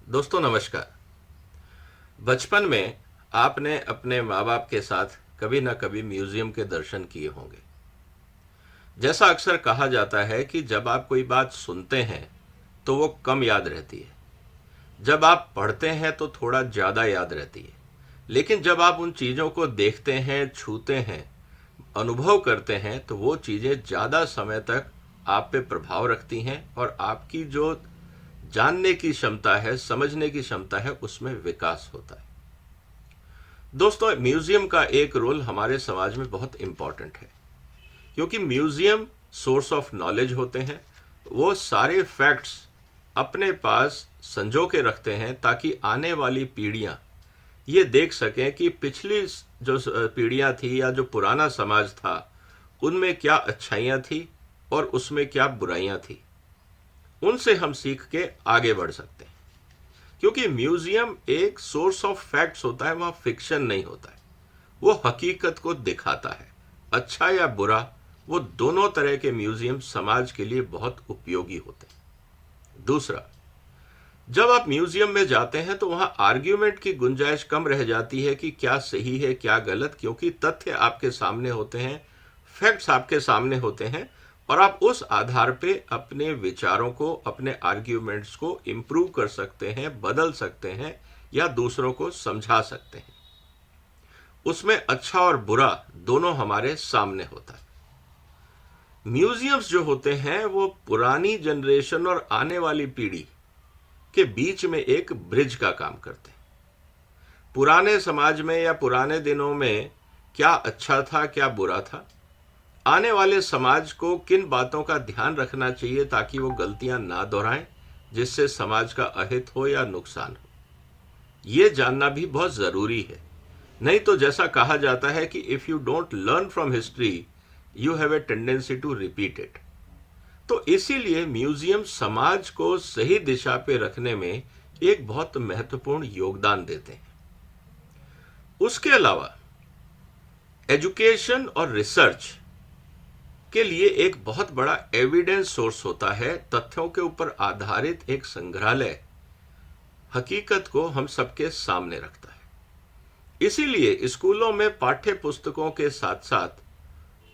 दोस्तों नमस्कार। बचपन में आपने अपने माँ बाप के साथ कभी ना कभी म्यूजियम के दर्शन किए होंगे। जैसा अक्सर कहा जाता है कि जब आप कोई बात सुनते हैं तो वो कम याद रहती है, जब आप पढ़ते हैं तो थोड़ा ज़्यादा याद रहती है, लेकिन जब आप उन चीज़ों को देखते हैं, छूते हैं, अनुभव करते हैं तो वो चीज़ें ज़्यादा समय तक आप पे प्रभाव रखती हैं और आपकी जो जानने की क्षमता है, समझने की क्षमता है, उसमें विकास होता है। दोस्तों, म्यूजियम का एक रोल हमारे समाज में बहुत इंपॉर्टेंट है, क्योंकि म्यूजियम सोर्स ऑफ नॉलेज होते हैं। वो सारे फैक्ट्स अपने पास संजो के रखते हैं ताकि आने वाली पीढ़ियां ये देख सकें कि पिछली जो पीढ़ियां थी या जो पुराना समाज था उनमें क्या अच्छाइयां थी और उसमें क्या बुराइयां थी। उनसे हम सीख के आगे बढ़ सकते हैं, क्योंकि म्यूजियम एक सोर्स ऑफ फैक्ट्स होता है, वहां फिक्शन नहीं होता है। वो हकीकत को दिखाता है। अच्छा या बुरा, वो दोनों तरह के म्यूजियम समाज के लिए बहुत उपयोगी होते हैं। दूसरा, जब आप म्यूजियम में जाते हैं तो वहां आर्ग्यूमेंट की गुंजाइश कम रह जाती है कि क्या सही है क्या गलत, क्योंकि तथ्य आपके सामने होते हैं, फैक्ट्स आपके सामने होते हैं और आप उस आधार पे अपने विचारों को, अपने आर्ग्यूमेंट्स को इम्प्रूव कर सकते हैं, बदल सकते हैं या दूसरों को समझा सकते हैं। उसमें अच्छा और बुरा दोनों हमारे सामने होता है। म्यूजियम्स जो होते हैं वो पुरानी जनरेशन और आने वाली पीढ़ी के बीच में एक ब्रिज का काम करते हैं। पुराने समाज में या पुराने दिनों में क्या अच्छा था, क्या बुरा था, आने वाले समाज को किन बातों का ध्यान रखना चाहिए ताकि वो गलतियां ना दोहराएं, जिससे समाज का अहित हो या नुकसान हो, ये जानना भी बहुत जरूरी है। नहीं तो जैसा कहा जाता है कि if you don't learn from history you have a tendency to repeat it. तो इसीलिए म्यूजियम समाज को सही दिशा पे रखने में एक बहुत महत्वपूर्ण योगदान देते हैं। उसके अलावा एजुकेशन और रिसर्च के लिए एक बहुत बड़ा एविडेंस सोर्स होता है। तथ्यों के ऊपर आधारित एक संग्रहालय हकीकत को हम सबके सामने रखता है। इसीलिए स्कूलों में पाठ्य पुस्तकों के साथ साथ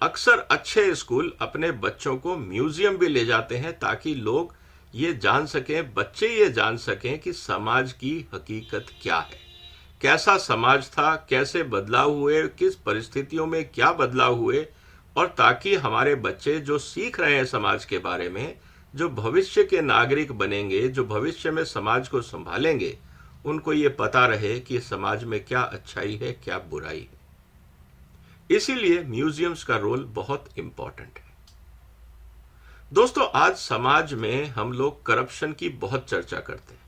अक्सर अच्छे स्कूल अपने बच्चों को म्यूजियम भी ले जाते हैं ताकि लोग ये जान सकें, बच्चे ये जान सकें कि समाज की हकीकत क्या है, कैसा समाज था, कैसे बदलाव हुए, किस परिस्थितियों में क्या बदलाव हुए, और ताकि हमारे बच्चे जो सीख रहे हैं समाज के बारे में, जो भविष्य के नागरिक बनेंगे, जो भविष्य में समाज को संभालेंगे, उनको ये पता रहे कि समाज में क्या अच्छाई है, क्या बुराई है। इसीलिए म्यूजियम्स का रोल बहुत इंपॉर्टेंट है। दोस्तों, आज समाज में हम लोग करप्शन की बहुत चर्चा करते हैं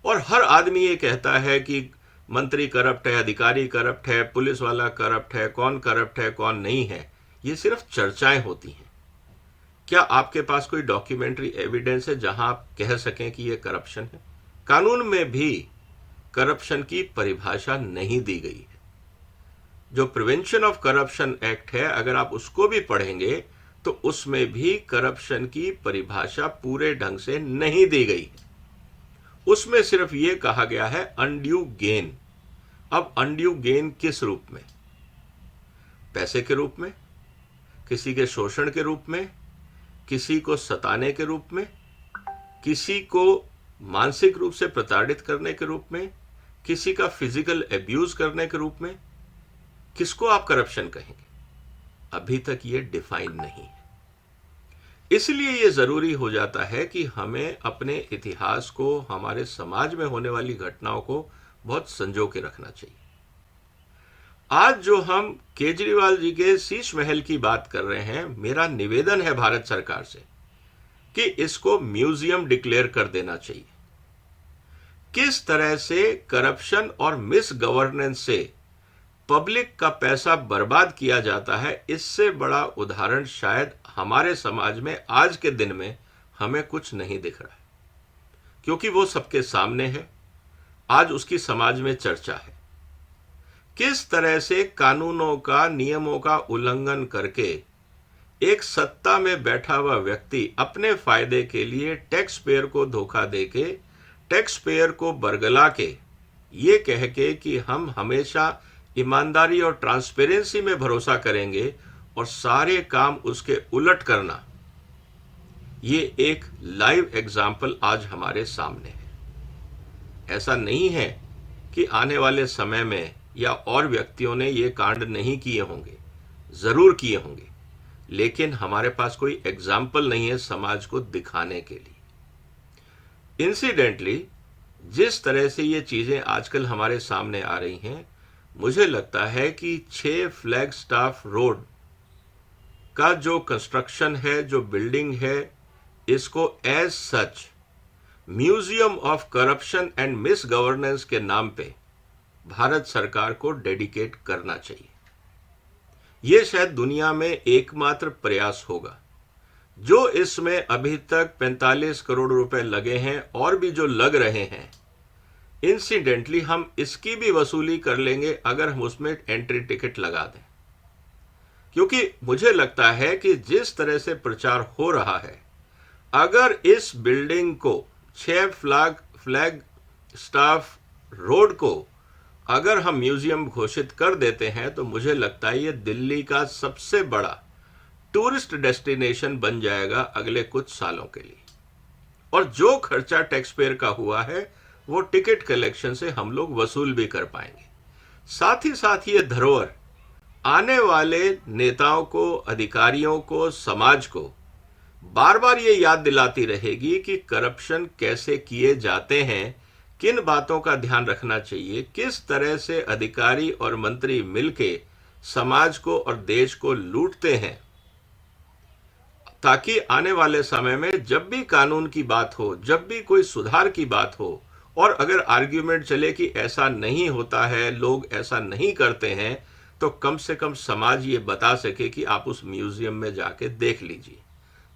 और हर आदमी ये कहता है कि मंत्री करप्ट है, अधिकारी करप्ट है, पुलिस वाला करप्ट है, कौन नहीं है। ये सिर्फ चर्चाएं होती हैं। क्या आपके पास कोई डॉक्यूमेंट्री एविडेंस है जहां आप कह सकें कि यह करप्शन है? कानून में भी करप्शन की परिभाषा नहीं दी गई है। जो प्रिवेंशन ऑफ करप्शन एक्ट है, अगर आप उसको भी पढ़ेंगे तो उसमें भी करप्शन की परिभाषा पूरे ढंग से नहीं दी गई है। उसमें सिर्फ ये कहा गया है अनड्यू गेन। अब अनड्यू गेन किस रूप में? पैसे के रूप में, किसी के शोषण के रूप में, किसी को सताने के रूप में, किसी को मानसिक रूप से प्रताड़ित करने के रूप में, किसी का फिजिकल एब्यूज करने के रूप में। किसको आप करप्शन कहेंगे? अभी तक ये डिफाइन नहीं है। इसलिए ये जरूरी हो जाता है कि हमें अपने इतिहास को, हमारे समाज में होने वाली घटनाओं को बहुत संजो के रखना चाहिए। आज जो हम केजरीवाल जी के शीश महल की बात कर रहे हैं, मेरा निवेदन है भारत सरकार से कि इसको म्यूजियम डिक्लेयर कर देना चाहिए। किस तरह से करप्शन और मिस गवर्नेंस से पब्लिक का पैसा बर्बाद किया जाता है, इससे बड़ा उदाहरण शायद हमारे समाज में आज के दिन में हमें कुछ नहीं दिख रहा है, क्योंकि वो सबके सामने है। आज उसकी समाज में चर्चा है। किस तरह से कानूनों का, नियमों का उल्लंघन करके एक सत्ता में बैठा हुआ व्यक्ति अपने फायदे के लिए टैक्स पेयर को धोखा देके टैक्स पेयर को बरगला के ये कह के कि हम हमेशा ईमानदारी और ट्रांसपेरेंसी में भरोसा करेंगे और सारे काम उसके उलट करना, ये एक लाइव एग्जाम्पल आज हमारे सामने है। ऐसा नहीं है कि आने वाले समय में या और व्यक्तियों ने ये कांड नहीं किए होंगे, जरूर किए होंगे, लेकिन हमारे पास कोई एग्जाम्पल नहीं है समाज को दिखाने के लिए। इंसिडेंटली जिस तरह से ये चीजें आजकल हमारे सामने आ रही हैं, मुझे लगता है कि 6 फ्लैगस्टाफ रोड का जो कंस्ट्रक्शन है, जो बिल्डिंग है, इसको as such museum of corruption and misgovernance के नाम पे भारत सरकार को डेडिकेट करना चाहिए। यह शायद दुनिया में एकमात्र प्रयास होगा। जो इसमें अभी तक 45 करोड़ रुपए लगे हैं और भी जो लग रहे हैं, इंसिडेंटली हम इसकी भी वसूली कर लेंगे अगर हम उसमें एंट्री टिकट लगा दें। क्योंकि मुझे लगता है कि जिस तरह से प्रचार हो रहा है, अगर इस बिल्डिंग को 6 फ्लैग स्टाफ रोड को अगर हम म्यूजियम घोषित कर देते हैं, तो मुझे लगता है ये दिल्ली का सबसे बड़ा टूरिस्ट डेस्टिनेशन बन जाएगा अगले कुछ सालों के लिए। और जो खर्चा टैक्स पेयर का हुआ है वो टिकट कलेक्शन से हम लोग वसूल भी कर पाएंगे। साथ ही साथ ये धरोहर आने वाले नेताओं को, अधिकारियों को, समाज को बार बार ये याद दिलाती रहेगी कि करप्शन कैसे किए जाते हैं, किन बातों का ध्यान रखना चाहिए, किस तरह से अधिकारी और मंत्री मिलके समाज को और देश को लूटते हैं, ताकि आने वाले समय में जब भी कानून की बात हो, जब भी कोई सुधार की बात हो, और अगर आर्ग्यूमेंट चले कि ऐसा नहीं होता है, लोग ऐसा नहीं करते हैं, तो कम से कम समाज ये बता सके कि आप उस म्यूजियम में जाके देख लीजिए,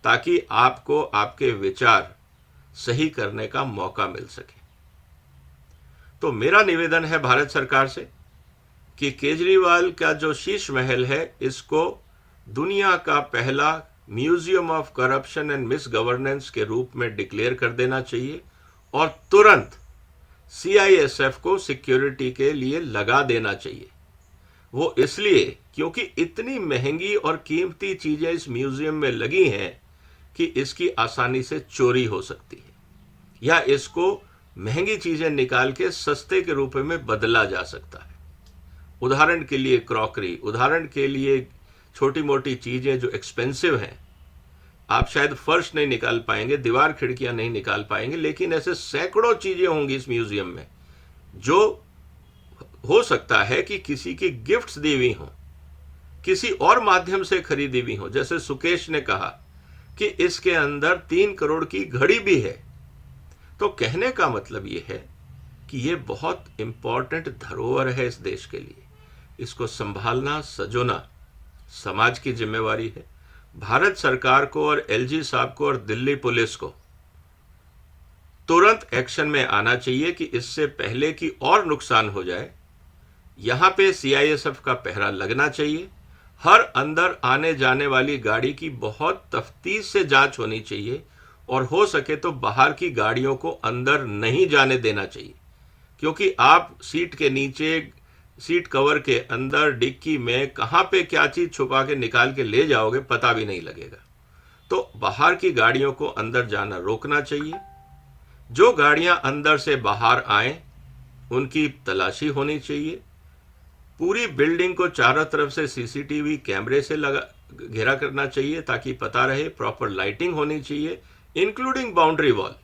ताकि आपको आपके विचार सही करने का मौका मिल सके। तो मेरा निवेदन है भारत सरकार से कि केजरीवाल का जो शीश महल है, इसको दुनिया का पहला museum of corruption and misgovernance के रूप में डिक्लेयर कर देना चाहिए और तुरंत सीआईएसएफ को सिक्योरिटी के लिए लगा देना चाहिए। वो इसलिए क्योंकि इतनी महंगी और कीमती चीजें इस म्यूजियम में लगी हैं कि इसकी आसानी से चोरी हो सकती है, या इसको महंगी चीजें निकाल के सस्ते के रूप में बदला जा सकता है। उदाहरण के लिए क्रॉकरी, उदाहरण के लिए छोटी मोटी चीजें जो एक्सपेंसिव हैं, आप शायद फर्श नहीं निकाल पाएंगे, दीवार खिड़कियां नहीं निकाल पाएंगे, लेकिन ऐसे सैकड़ों चीजें होंगी इस म्यूजियम में जो हो सकता है कि किसी की गिफ्ट्स दी हुई हो, किसी और माध्यम से खरीदी हुई हो। जैसे सुकेश ने कहा कि इसके अंदर 3 करोड़ की घड़ी भी है। तो कहने का मतलब यह है कि यह बहुत इंपॉर्टेंट धरोहर है इस देश के लिए। इसको संभालना, सजोना समाज की जिम्मेवारी है। भारत सरकार को और एलजी साहब को और दिल्ली पुलिस को तुरंत एक्शन में आना चाहिए कि इससे पहले कि और नुकसान हो जाए। यहां पे सीआईएसएफ का पहरा लगना चाहिए। हर अंदर आने जाने वाली गाड़ी की बहुत तफ्तीश से जांच होनी चाहिए और हो सके तो बाहर की गाड़ियों को अंदर नहीं जाने देना चाहिए, क्योंकि आप सीट के नीचे, सीट कवर के अंदर, डिक्की में कहां पे क्या चीज छुपा के निकाल के ले जाओगे पता भी नहीं लगेगा। तो बाहर की गाड़ियों को अंदर जाना रोकना चाहिए। जो गाड़ियां अंदर से बाहर आए उनकी तलाशी होनी चाहिए। पूरी बिल्डिंग को चारों तरफ से सीसीटीवी कैमरे से घेरा करना चाहिए ताकि पता रहे। प्रॉपर लाइटिंग होनी चाहिए, इंक्लूडिंग बाउंड्री वॉल,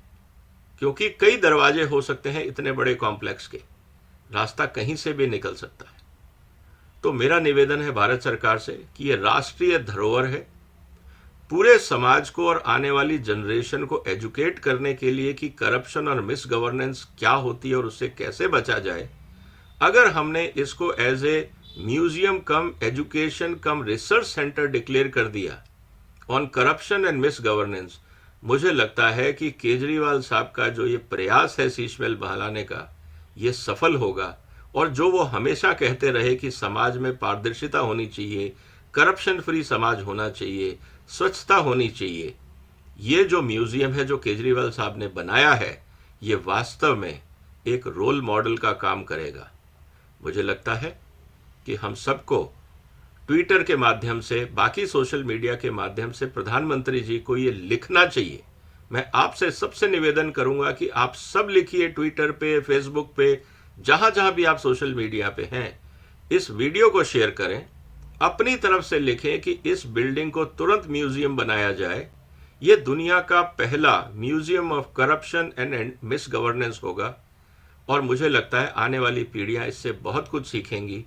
क्योंकि कई दरवाजे हो सकते हैं इतने बड़े कॉम्प्लेक्स के, रास्ता कहीं से भी निकल सकता है। तो मेरा निवेदन है भारत सरकार से कि यह राष्ट्रीय धरोहर है। पूरे समाज को और आने वाली जनरेशन को एजुकेट करने के लिए कि करप्शन और मिस गवर्नेंस क्या होती है और उससे कैसे बचा जाए। अगर हमने इसको as a museum cum education cum research centre declare कर दिया on corruption and misgovernance, मुझे लगता है कि केजरीवाल साहब का जो ये प्रयास है शीश महल बहाने का, ये सफल होगा। और जो वो हमेशा कहते रहे कि समाज में पारदर्शिता होनी चाहिए, करप्शन फ्री समाज होना चाहिए, स्वच्छता होनी चाहिए, ये जो म्यूजियम है जो केजरीवाल साहब ने बनाया है, ये वास्तव में एक रोल मॉडल का काम करेगा। मुझे लगता है कि हम सबको ट्विटर के माध्यम से, बाकी सोशल मीडिया के माध्यम से प्रधानमंत्री जी को ये लिखना चाहिए। मैं आपसे सबसे निवेदन करूंगा कि आप सब लिखिए, ट्विटर पे, फेसबुक पे, जहां जहां भी आप सोशल मीडिया पे हैं, इस वीडियो को शेयर करें, अपनी तरफ से लिखें कि इस बिल्डिंग को तुरंत म्यूजियम बनाया जाए। ये दुनिया का पहला museum of corruption and miss governance होगा और मुझे लगता है आने वाली पीढ़ियां इससे बहुत कुछ सीखेंगी।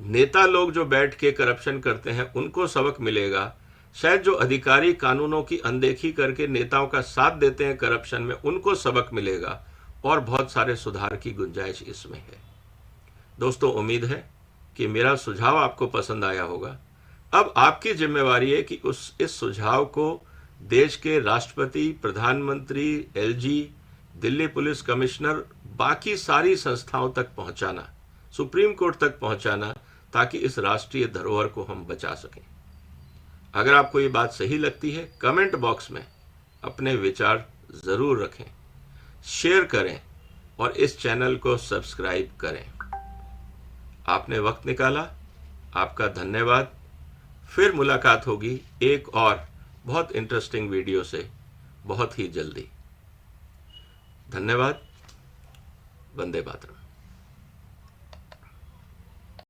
नेता लोग जो बैठ के करप्शन करते हैं उनको सबक मिलेगा, शायद जो अधिकारी कानूनों की अनदेखी करके नेताओं का साथ देते हैं करप्शन में उनको सबक मिलेगा और बहुत सारे सुधार की गुंजाइश इसमें है। दोस्तों, उम्मीद है कि मेरा सुझाव आपको पसंद आया होगा। अब आपकी जिम्मेवारी है कि इस सुझाव को देश के राष्ट्रपति, प्रधानमंत्री, एलजी, दिल्ली पुलिस कमिश्नर, बाकी सारी संस्थाओं तक पहुंचाना, सुप्रीम कोर्ट तक पहुंचाना, ताकि इस राष्ट्रीय धरोहर को हम बचा सकें। अगर आपको ये बात सही लगती है, कमेंट बॉक्स में अपने विचार जरूर रखें, शेयर करें और इस चैनल को सब्सक्राइब करें। आपने वक्त निकाला, आपका धन्यवाद। फिर मुलाकात होगी एक और बहुत इंटरेस्टिंग वीडियो से बहुत ही जल्दी। धन्यवाद। वंदे मातरम।